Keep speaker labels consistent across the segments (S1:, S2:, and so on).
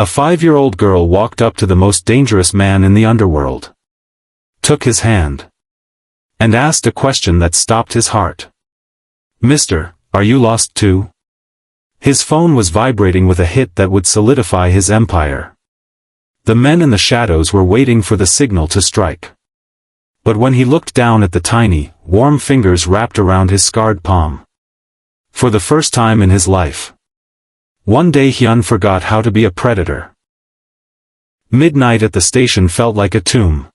S1: A 5-year-old girl walked up to the most dangerous man in the underworld, took his hand, and asked a question that stopped his heart. "Mister, are you lost too?" His phone was vibrating with a hit that would solidify his empire. The men in the shadows were waiting for the signal to strike. But when he looked down at the tiny, warm fingers wrapped around his scarred palm, for the first time in his life, one Dae-hyun forgot how to be a predator. Midnight at the station felt like a tomb.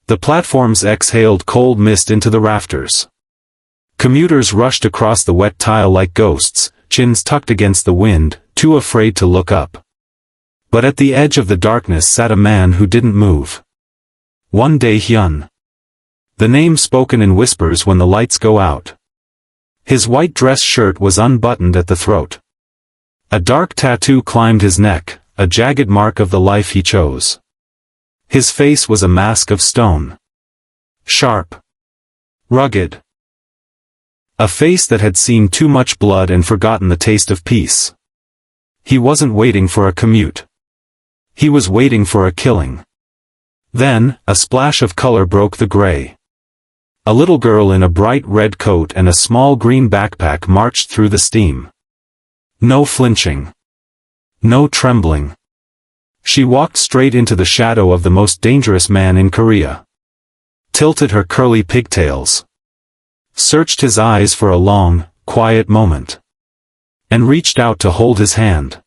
S1: The platforms exhaled cold mist into the rafters. Commuters rushed across the wet tile like ghosts, chins tucked against the wind, too afraid to look up. But at the edge of the darkness sat a man who didn't move. One Dae-hyun. The name spoken in whispers when the lights go out. His white dress shirt was unbuttoned at the throat. A dark tattoo climbed his neck, a jagged mark of the life he chose. His face was a mask of stone. Sharp. Rugged. A face that had seen too much blood and forgotten the taste of peace. He wasn't waiting for a commute. He was waiting for a killing. Then, a splash of color broke the gray. A little girl in a bright red coat and a small green backpack marched through the steam. No flinching. No trembling. She walked straight into the shadow of the most dangerous man in Korea. Tilted her curly pigtails. Searched his eyes for a long, quiet moment. And reached out to hold his hand.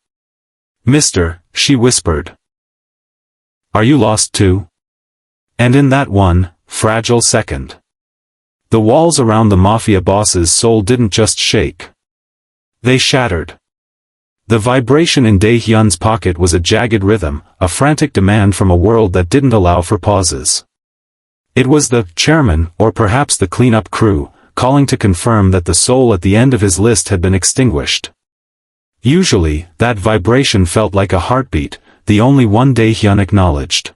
S1: "Mister," she whispered. "Are you lost too?" And in that one, fragile second, the walls around the Mafia boss's soul didn't just shake. They shattered. The vibration in Dae-hyun's pocket was a jagged rhythm, a frantic demand from a world that didn't allow for pauses. It was the chairman, or perhaps the cleanup crew, calling to confirm that the soul at the end of his list had been extinguished. Usually, that vibration felt like a heartbeat, the only one Dae-hyun acknowledged.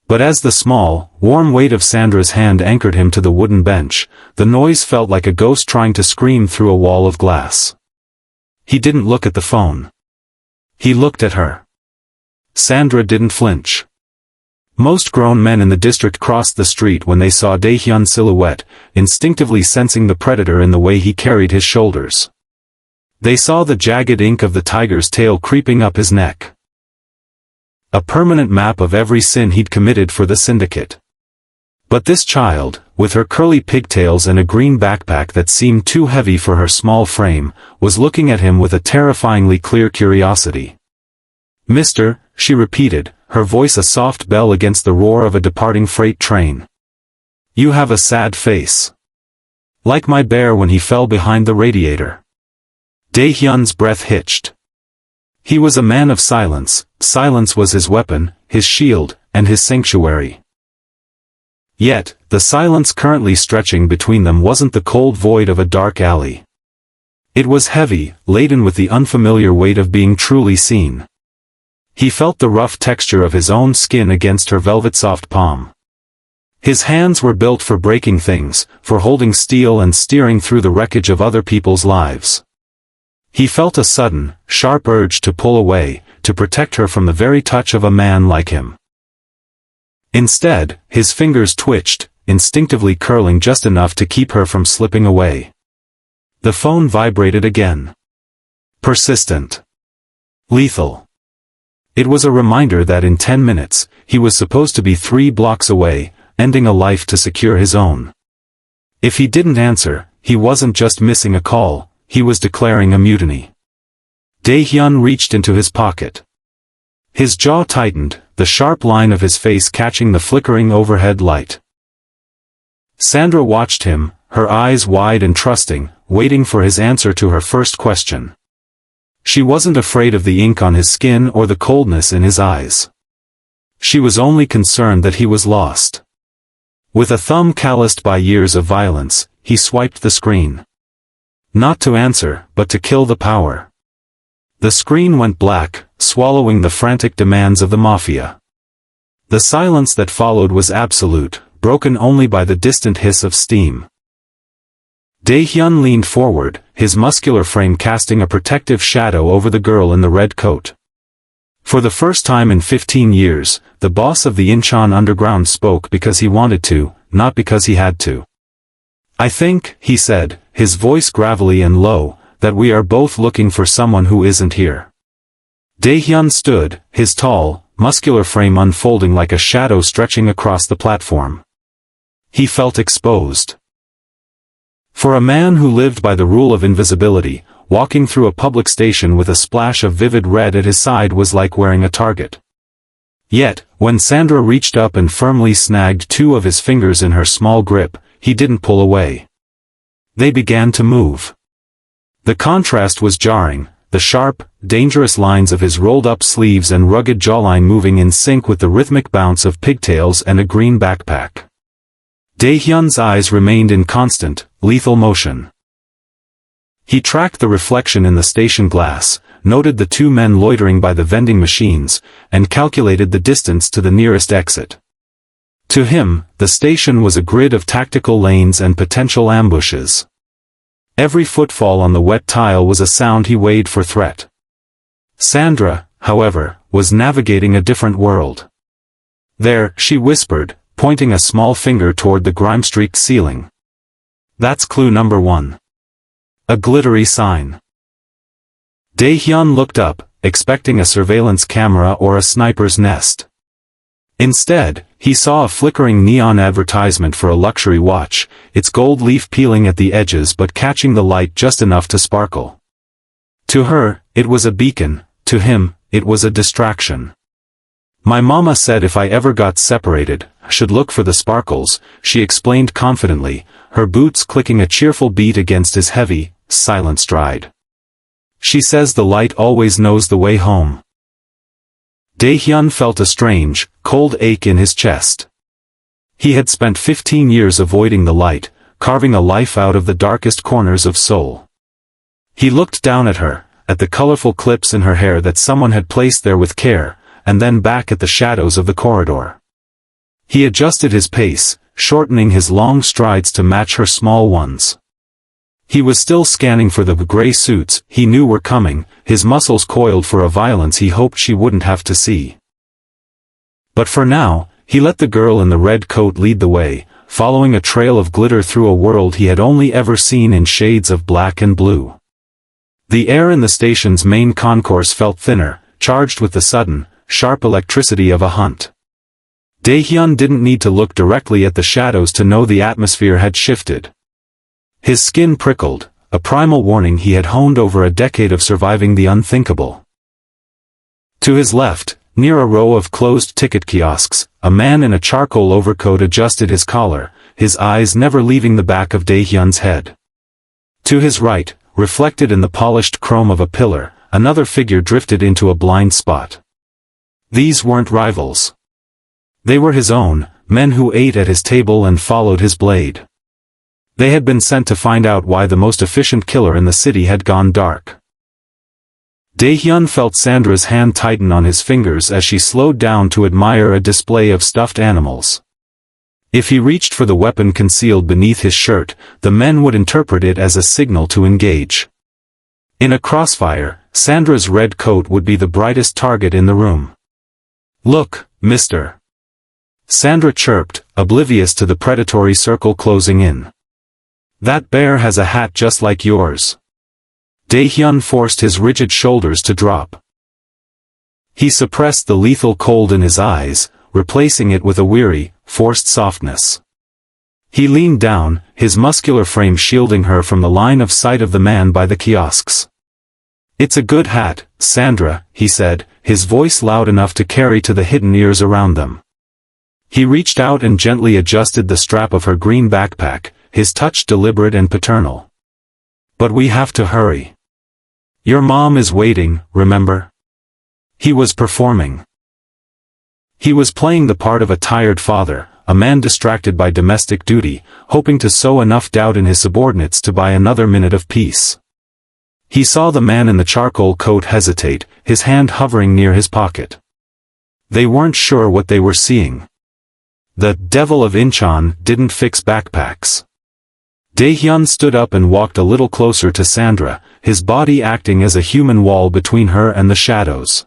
S1: But as the small, warm weight of Sandra's hand anchored him to the wooden bench, the noise felt like a ghost trying to scream through a wall of glass. He didn't look at the phone. He looked at her. Sandra didn't flinch. Most grown men in the district crossed the street when they saw Dae-hyun's silhouette, instinctively sensing the predator in the way he carried his shoulders. They saw the jagged ink of the tiger's tail creeping up his neck. A permanent map of every sin he'd committed for the syndicate. But this child, with her curly pigtails and a green backpack that seemed too heavy for her small frame, was looking at him with a terrifyingly clear curiosity. "Mister," she repeated, her voice a soft bell against the roar of a departing freight train. "You have a sad face. Like my bear when he fell behind the radiator." Dae-hyun's breath hitched. He was a man of silence. Silence was his weapon, his shield, and his sanctuary. Yet, the silence currently stretching between them wasn't the cold void of a dark alley. It was heavy, laden with the unfamiliar weight of being truly seen. He felt the rough texture of his own skin against her velvet-soft palm. His hands were built for breaking things, for holding steel and steering through the wreckage of other people's lives. He felt a sudden, sharp urge to pull away, to protect her from the very touch of a man like him. Instead, his fingers twitched, instinctively curling just enough to keep her from slipping away. The phone vibrated again. Persistent. Lethal. It was a reminder that in 10 minutes, he was supposed to be 3 blocks away, ending a life to secure his own. If he didn't answer, he wasn't just missing a call, he was declaring a mutiny. Dae-hyun reached into his pocket. His jaw tightened, the sharp line of his face catching the flickering overhead light. Sandra watched him, her eyes wide and trusting, waiting for his answer to her first question. She wasn't afraid of the ink on his skin or the coldness in his eyes. She was only concerned that he was lost. With a thumb calloused by years of violence, he swiped the screen. Not to answer, but to kill the power. The screen went black, swallowing the frantic demands of the Mafia. The silence that followed was absolute, broken only by the distant hiss of steam. Dae-hyun leaned forward, his muscular frame casting a protective shadow over the girl in the red coat. For the first time in 15 years, the boss of the Incheon underground spoke because he wanted to, not because he had to. I think, he said, his voice gravelly and low, that we are both looking for someone who isn't here. Dae-hyun stood, his tall, muscular frame unfolding like a shadow stretching across the platform. He felt exposed. For a man who lived by the rule of invisibility, walking through a public station with a splash of vivid red at his side was like wearing a target. Yet, when Sandra reached up and firmly snagged two of his fingers in her small grip, he didn't pull away. They began to move. The contrast was jarring, the sharp, dangerous lines of his rolled-up sleeves and rugged jawline moving in sync with the rhythmic bounce of pigtails and a green backpack. Dae-hyun's eyes remained in constant, lethal motion. He tracked the reflection in the station glass, noted the two men loitering by the vending machines, and calculated the distance to the nearest exit. To him, the station was a grid of tactical lanes and potential ambushes. Every footfall on the wet tile was a sound he weighed for threat. Sandra, however, was navigating a different world. There, she whispered, pointing a small finger toward the grime-streaked ceiling. That's clue number 1. A glittery sign. Dae-hyun looked up, expecting a surveillance camera or a sniper's nest. Instead, he saw a flickering neon advertisement for a luxury watch, its gold leaf peeling at the edges but catching the light just enough to sparkle. To her, it was a beacon, to him, it was a distraction. My mama said if I ever got separated, I should look for the sparkles, she explained confidently, her boots clicking a cheerful beat against his heavy, silent stride. She says the light always knows the way home. Dae-hyun felt a strange, cold ache in his chest. He had spent 15 years avoiding the light, carving a life out of the darkest corners of Seoul. He looked down at her, at the colorful clips in her hair that someone had placed there with care, and then back at the shadows of the corridor. He adjusted his pace, shortening his long strides to match her small ones. He was still scanning for the gray suits he knew were coming, his muscles coiled for a violence he hoped she wouldn't have to see. But for now, he let the girl in the red coat lead the way, following a trail of glitter through a world he had only ever seen in shades of black and blue. The air in the station's main concourse felt thinner, charged with the sudden, sharp electricity of a hunt. Dae-hyun didn't need to look directly at the shadows to know the atmosphere had shifted. His skin prickled, a primal warning he had honed over a decade of surviving the unthinkable. To his left, near a row of closed ticket kiosks, a man in a charcoal overcoat adjusted his collar, his eyes never leaving the back of Dae-hyun's head. To his right, reflected in the polished chrome of a pillar, another figure drifted into a blind spot. These weren't rivals. They were his own, men who ate at his table and followed his blade. They had been sent to find out why the most efficient killer in the city had gone dark. Dae-hyun felt Sandra's hand tighten on his fingers as she slowed down to admire a display of stuffed animals. If he reached for the weapon concealed beneath his shirt, the men would interpret it as a signal to engage. In a crossfire, Sandra's red coat would be the brightest target in the room. "Look, mister," Sandra chirped, oblivious to the predatory circle closing in. "That bear has a hat just like yours." Dae-hyun forced his rigid shoulders to drop. He suppressed the lethal cold in his eyes, replacing it with a weary, forced softness. He leaned down, his muscular frame shielding her from the line of sight of the man by the kiosks. "It's a good hat, Sandra," he said, his voice loud enough to carry to the hidden ears around them. He reached out and gently adjusted the strap of her green backpack, his touch deliberate and paternal. "But we have to hurry. Your mom is waiting, remember?" He was performing. He was playing the part of a tired father, a man distracted by domestic duty, hoping to sow enough doubt in his subordinates to buy another minute of peace. He saw the man in the charcoal coat hesitate, his hand hovering near his pocket. They weren't sure what they were seeing. The devil of Incheon didn't fix backpacks. Dae-hyun stood up and walked a little closer to Sandra, his body acting as a human wall between her and the shadows.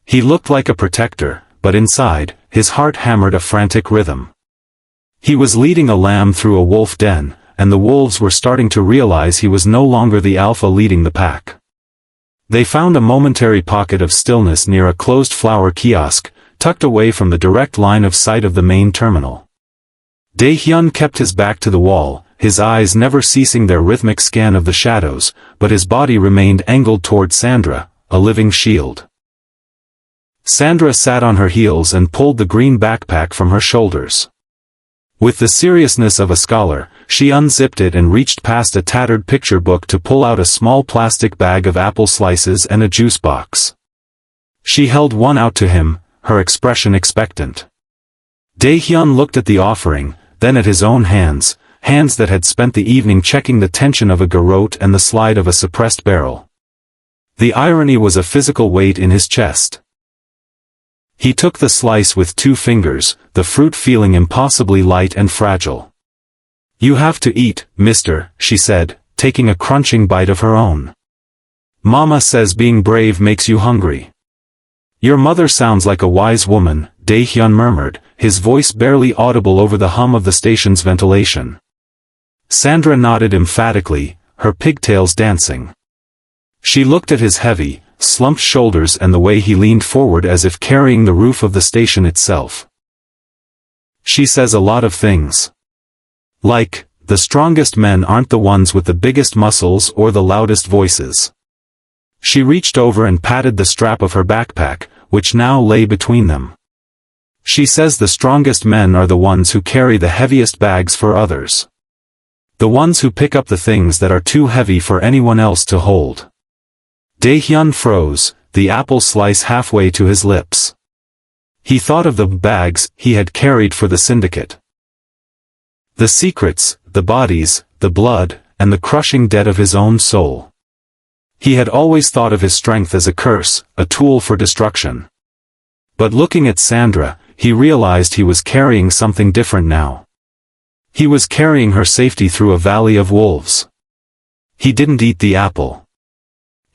S1: He looked like a protector, but inside, his heart hammered a frantic rhythm. He was leading a lamb through a wolf den, and the wolves were starting to realize he was no longer the alpha leading the pack. They found a momentary pocket of stillness near a closed flower kiosk, tucked away from the direct line of sight of the main terminal. Dae-hyun kept his back to the wall, his eyes never ceasing their rhythmic scan of the shadows, but his body remained angled toward Sandra, a living shield. Sandra sat on her heels and pulled the green backpack from her shoulders. With the seriousness of a scholar, she unzipped it and reached past a tattered picture book to pull out a small plastic bag of apple slices and a juice box. She held one out to him, her expression expectant. Dae-hyun looked at the offering, then at his own hands, hands that had spent the evening checking the tension of a garrote and the slide of a suppressed barrel. The irony was a physical weight in his chest. He took the slice with 2 fingers, the fruit feeling impossibly light and fragile. "You have to eat, mister," she said, taking a crunching bite of her own. "Mama says being brave makes you hungry." "Your mother sounds like a wise woman," Dae-hyun murmured, his voice barely audible over the hum of the station's ventilation. Sandra nodded emphatically, her pigtails dancing. She looked at his heavy, slumped shoulders and the way he leaned forward as if carrying the roof of the station itself. "She says a lot of things. Like, the strongest men aren't the ones with the biggest muscles or the loudest voices." She reached over and patted the strap of her backpack, which now lay between them. "She says the strongest men are the ones who carry the heaviest bags for others. The ones who pick up the things that are too heavy for anyone else to hold." Dae-hyun froze, the apple slice halfway to his lips. He thought of the bags he had carried for the syndicate. The secrets, the bodies, the blood, and the crushing debt of his own soul. He had always thought of his strength as a curse, a tool for destruction. But looking at Sandra, he realized he was carrying something different now. He was carrying her safety through a valley of wolves. He didn't eat the apple.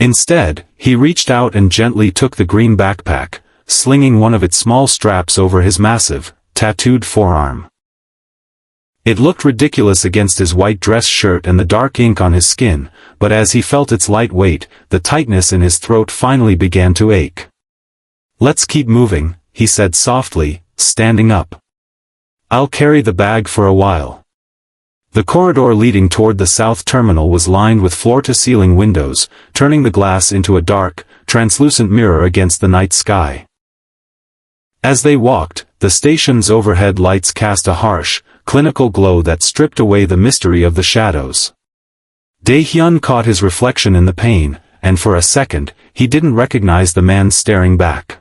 S1: Instead, he reached out and gently took the green backpack, slinging one of its small straps over his massive, tattooed forearm. It looked ridiculous against his white dress shirt and the dark ink on his skin, but as he felt its light weight, the tightness in his throat finally began to ache. "Let's keep moving," he said softly, standing up. "I'll carry the bag for a while." The corridor leading toward the south terminal was lined with floor-to-ceiling windows, turning the glass into a dark, translucent mirror against the night sky. As they walked, the station's overhead lights cast a harsh, clinical glow that stripped away the mystery of the shadows. Dae-hyun caught his reflection in the pane, and for a second, he didn't recognize the man staring back.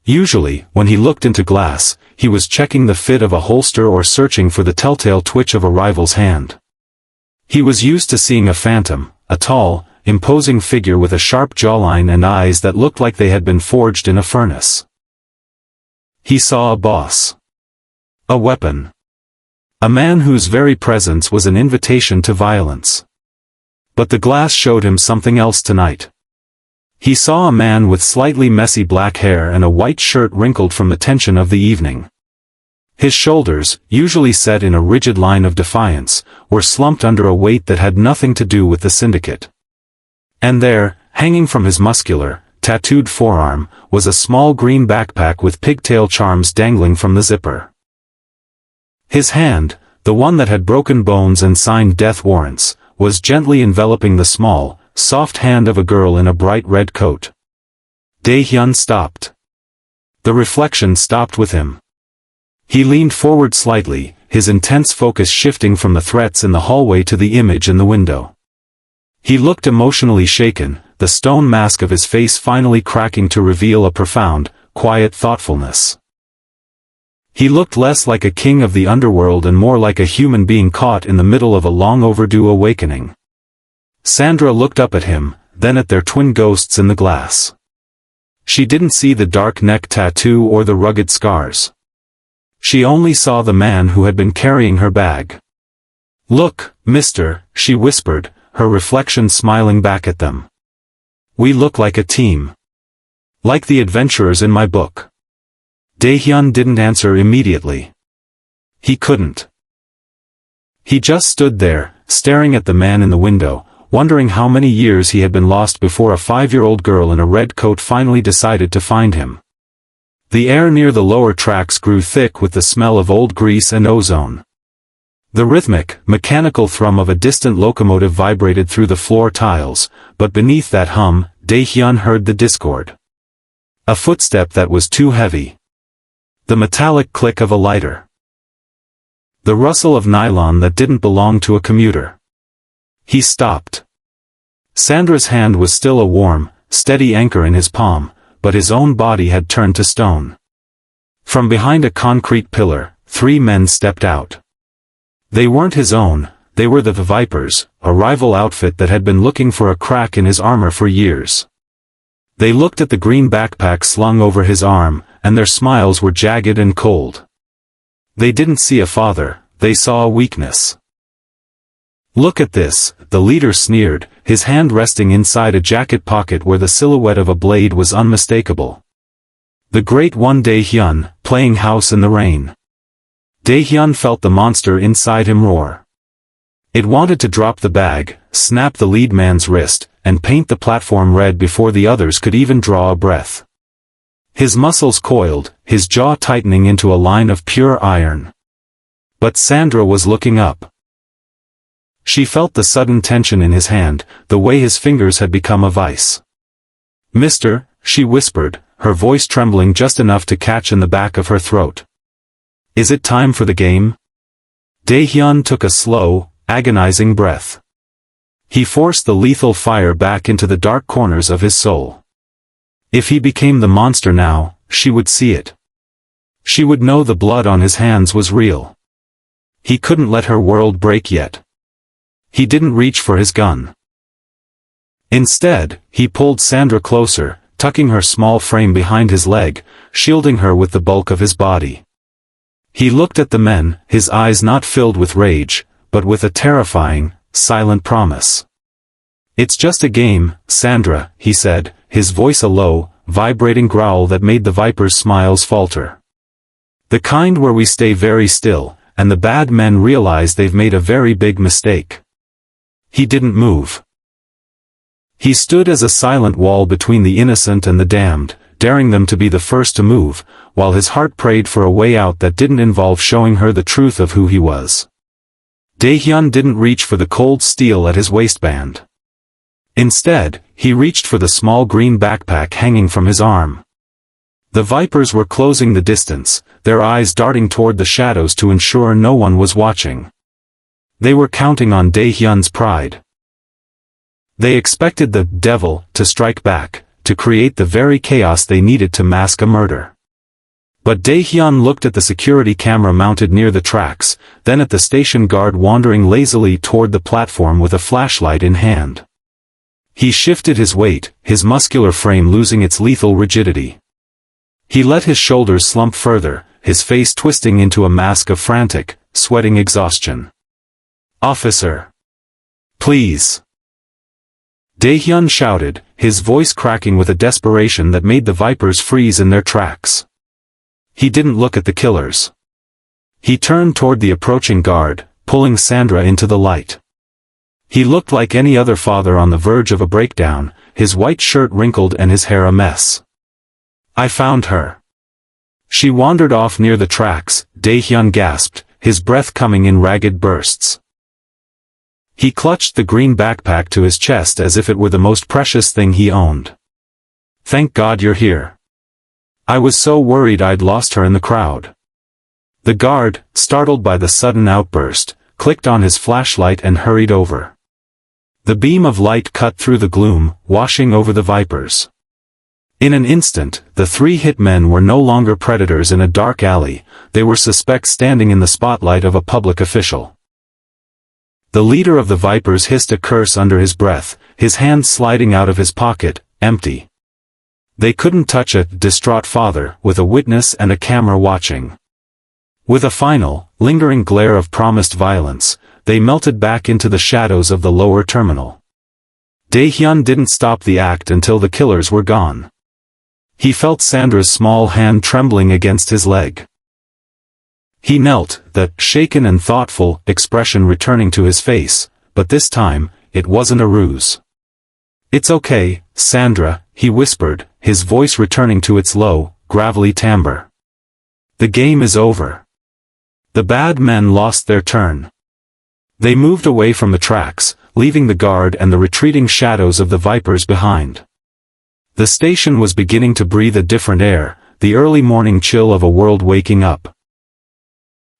S1: Usually, when he looked into glass, he was checking the fit of a holster or searching for the telltale twitch of a rival's hand. He was used to seeing a phantom, a tall, imposing figure with a sharp jawline and eyes that looked like they had been forged in a furnace. He saw a boss. A weapon. A man whose very presence was an invitation to violence. But the glass showed him something else tonight. He saw a man with slightly messy black hair and a white shirt wrinkled from the tension of the evening. His shoulders, usually set in a rigid line of defiance, were slumped under a weight that had nothing to do with the syndicate. And there, hanging from his muscular, tattooed forearm, was a small green backpack with pigtail charms dangling from the zipper. His hand, the one that had broken bones and signed death warrants, was gently enveloping the small, soft hand of a girl in a bright red coat. Dae-hyun stopped. The reflection stopped with him. He leaned forward slightly, his intense focus shifting from the threats in the hallway to the image in the window. He looked emotionally shaken, the stone mask of his face finally cracking to reveal a profound, quiet thoughtfulness. He looked less like a king of the underworld and more like a human being caught in the middle of a long-overdue awakening. Sandra looked up at him, then at their twin ghosts in the glass. She didn't see the dark neck tattoo or the rugged scars. She only saw the man who had been carrying her bag. "Look, mister," she whispered, her reflection smiling back at them. "We look like a team." Like the adventurers in my book. Dae-hyun didn't answer immediately. He couldn't. He just stood there, staring at the man in the window, wondering how many years he had been lost before a 5-year-old girl in a red coat finally decided to find him. The air near the lower tracks grew thick with the smell of old grease and ozone. The rhythmic, mechanical thrum of a distant locomotive vibrated through the floor tiles, but beneath that hum, Dae-hyun heard the discord. A footstep that was too heavy. The metallic click of a lighter. The rustle of nylon that didn't belong to a commuter. He stopped. Sandra's hand was still a warm, steady anchor in his palm, but his own body had turned to stone. From behind a concrete pillar, 3 men stepped out. They weren't his own, they were the Vipers, a rival outfit that had been looking for a crack in his armor for years. They looked at the green backpack slung over his arm, and their smiles were jagged and cold. They didn't see a father, they saw a weakness. "Look at this," the leader sneered, his hand resting inside a jacket pocket where the silhouette of a blade was unmistakable. The great one Dae-hyun, playing house in the rain. Dae-hyun felt the monster inside him roar. It wanted to drop the bag, snap the lead man's wrist, and paint the platform red before the others could even draw a breath. His muscles coiled, his jaw tightening into a line of pure iron. But Sandra was looking up. She felt the sudden tension in his hand, the way his fingers had become a vice. "Mister," she whispered, her voice trembling just enough to catch in the back of her throat. "Is it time for the game?" Dae-hyun took a slow, agonizing breath. He forced the lethal fire back into the dark corners of his soul. If he became the monster now, she would see it. She would know the blood on his hands was real. He couldn't let her world break yet. He didn't reach for his gun. Instead, he pulled Sandra closer, tucking her small frame behind his leg, shielding her with the bulk of his body. He looked at the men, his eyes not filled with rage, but with a terrifying, silent promise. "It's just a game, Sandra," he said, his voice a low, vibrating growl that made the Viper's smiles falter. "The kind where we stay very still, and the bad men realize they've made a very big mistake." He didn't move. He stood as a silent wall between the innocent and the damned, daring them to be the first to move, while his heart prayed for a way out that didn't involve showing her the truth of who he was. Dae-hyun didn't reach for the cold steel at his waistband. Instead, he reached for the small green backpack hanging from his arm. The Vipers were closing the distance, their eyes darting toward the shadows to ensure no one was watching. They were counting on Dae-hyun's pride. They expected the devil to strike back, to create the very chaos they needed to mask a murder. But Dae-hyun looked at the security camera mounted near the tracks, then at the station guard wandering lazily toward the platform with a flashlight in hand. He shifted his weight, his muscular frame losing its lethal rigidity. He let his shoulders slump further, his face twisting into a mask of frantic, sweating exhaustion. "Officer! Please!" Dae-hyun shouted, his voice cracking with a desperation that made the Vipers freeze in their tracks. He didn't look at the killers. He turned toward the approaching guard, pulling Sandra into the light. He looked like any other father on the verge of a breakdown, his white shirt wrinkled and his hair a mess. "I found her." She wandered off near the tracks, Dae-hyun gasped, his breath coming in ragged bursts. He clutched the green backpack to his chest as if it were the most precious thing he owned. "Thank God you're here. I was so worried I'd lost her in the crowd." The guard, startled by the sudden outburst, clicked on his flashlight and hurried over. The beam of light cut through the gloom, washing over the Vipers. In an instant, the 3 hitmen were no longer predators in a dark alley, they were suspects standing in the spotlight of a public official. The leader of the Vipers hissed a curse under his breath, his hand sliding out of his pocket, empty. They couldn't touch a distraught father, with a witness and a camera watching. With a final, lingering glare of promised violence, they melted back into the shadows of the lower terminal. Dae-hyun didn't stop the act until the killers were gone. He felt Sandra's small hand trembling against his leg. He knelt, the shaken and thoughtful expression returning to his face, but this time, it wasn't a ruse. "It's okay, Sandra," he whispered, his voice returning to its low, gravelly timbre. "The game is over." The bad men lost their turn. They moved away from the tracks, leaving the guard and the retreating shadows of the Vipers behind. The station was beginning to breathe a different air, the early morning chill of a world waking up.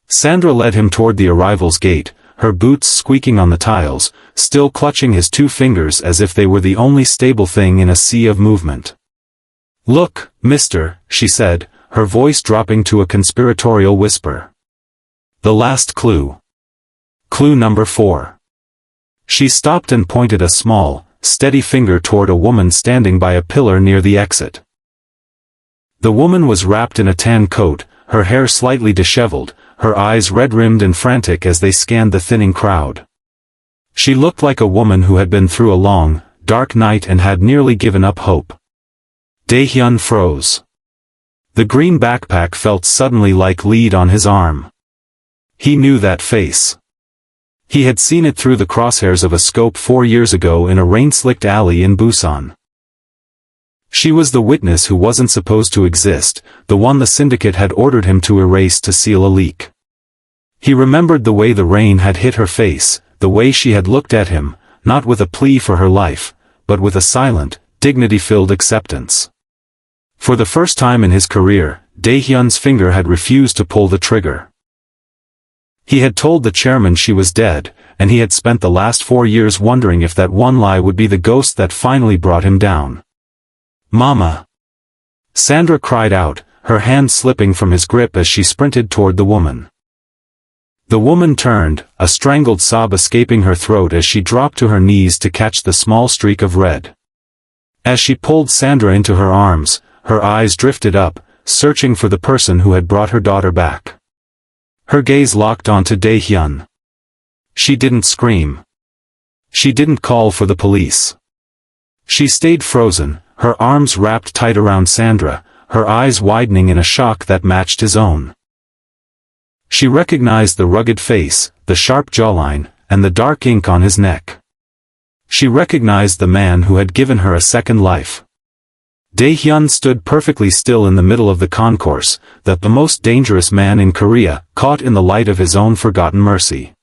S1: Sandra led him toward the arrival's gate, her boots squeaking on the tiles, still clutching his 2 fingers as if they were the only stable thing in a sea of movement. "Look, mister," she said, her voice dropping to a conspiratorial whisper. "The last clue. Clue number 4. She stopped and pointed a small, steady finger toward a woman standing by a pillar near the exit. The woman was wrapped in a tan coat, her hair slightly disheveled, her eyes red-rimmed and frantic as they scanned the thinning crowd. She looked like a woman who had been through a long, dark night and had nearly given up hope. Dae-hyun froze. The green backpack felt suddenly like lead on his arm. He knew that face. He had seen it through the crosshairs of a scope 4 years ago in a rain-slicked alley in Busan. She was the witness who wasn't supposed to exist, the one the syndicate had ordered him to erase to seal a leak. He remembered the way the rain had hit her face, the way she had looked at him, not with a plea for her life, but with a silent, dignity-filled acceptance. For the first time in his career, Dae-hyun's finger had refused to pull the trigger. He had told the chairman she was dead, and he had spent the last 4 years wondering if that one lie would be the ghost that finally brought him down. "Mama!" Sandra cried out, her hand slipping from his grip as she sprinted toward the woman. The woman turned, a strangled sob escaping her throat as she dropped to her knees to catch the small streak of red. As she pulled Sandra into her arms, her eyes drifted up, searching for the person who had brought her daughter back. Her gaze locked onto Dae-hyun. She didn't scream. She didn't call for the police. She stayed frozen, her arms wrapped tight around Sandra, her eyes widening in a shock that matched his own. She recognized the rugged face, the sharp jawline, and the dark ink on his neck. She recognized the man who had given her a second life. Dae-hyun stood perfectly still in the middle of the concourse, the most dangerous man in Korea, caught in the light of his own forgotten mercy.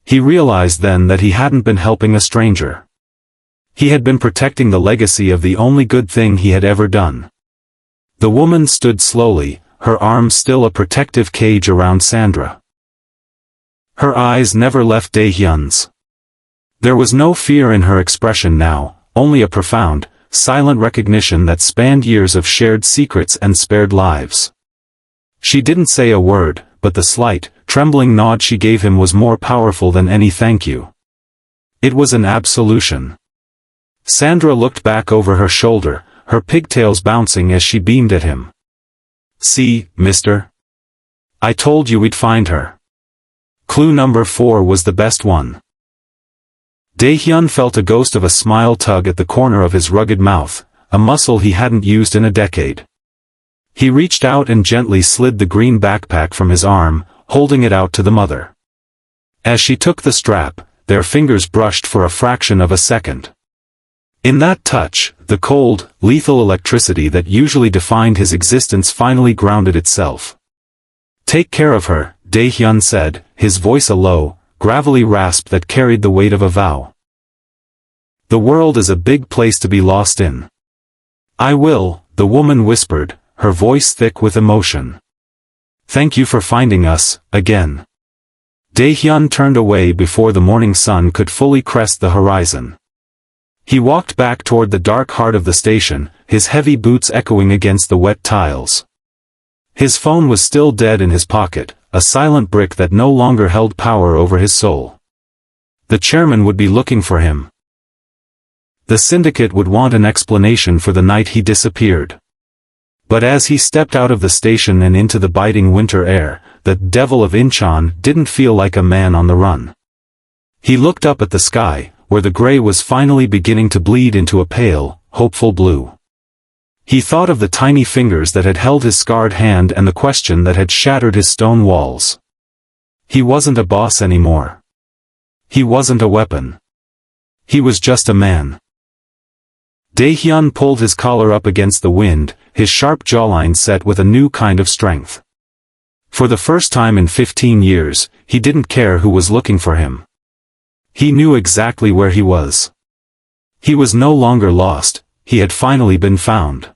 S1: He realized then that he hadn't been helping a stranger. He had been protecting the legacy of the only good thing he had ever done. The woman stood slowly, her arms still a protective cage around Sandra. Her eyes never left Dae-hyun's. There was no fear in her expression now, only a profound, silent recognition that spanned years of shared secrets and spared lives. She didn't say a word, but the slight, trembling nod she gave him was more powerful than any thank you. It was an absolution. Sandra looked back over her shoulder, her pigtails bouncing as she beamed at him. "See, mister? I told you we'd find her. Clue number 4 was the best one." Dae-hyun felt a ghost of a smile tug at the corner of his rugged mouth, a muscle he hadn't used in a decade. He reached out and gently slid the green backpack from his arm, holding it out to the mother. As she took the strap, their fingers brushed for a fraction of a second. In that touch, the cold, lethal electricity that usually defined his existence finally grounded itself. "Take care of her," Dae-hyun said, his voice a low, gravelly rasp that carried the weight of a vow. "The world is a big place to be lost in." "I will," the woman whispered, her voice thick with emotion. "Thank you for finding us, again." Dae-hyun turned away before the morning sun could fully crest the horizon. He walked back toward the dark heart of the station, his heavy boots echoing against the wet tiles. His phone was still dead in his pocket, a silent brick that no longer held power over his soul. The chairman would be looking for him. The syndicate would want an explanation for the night he disappeared. But as he stepped out of the station and into the biting winter air, the devil of Incheon didn't feel like a man on the run. He looked up at the sky, where the gray was finally beginning to bleed into a pale, hopeful blue. He thought of the tiny fingers that had held his scarred hand and the question that had shattered his stone walls. He wasn't a boss anymore. He wasn't a weapon. He was just a man. Dae-hyun pulled his collar up against the wind, his sharp jawline set with a new kind of strength. For the first time in 15 years, he didn't care who was looking for him. He knew exactly where he was. He was no longer lost, he had finally been found.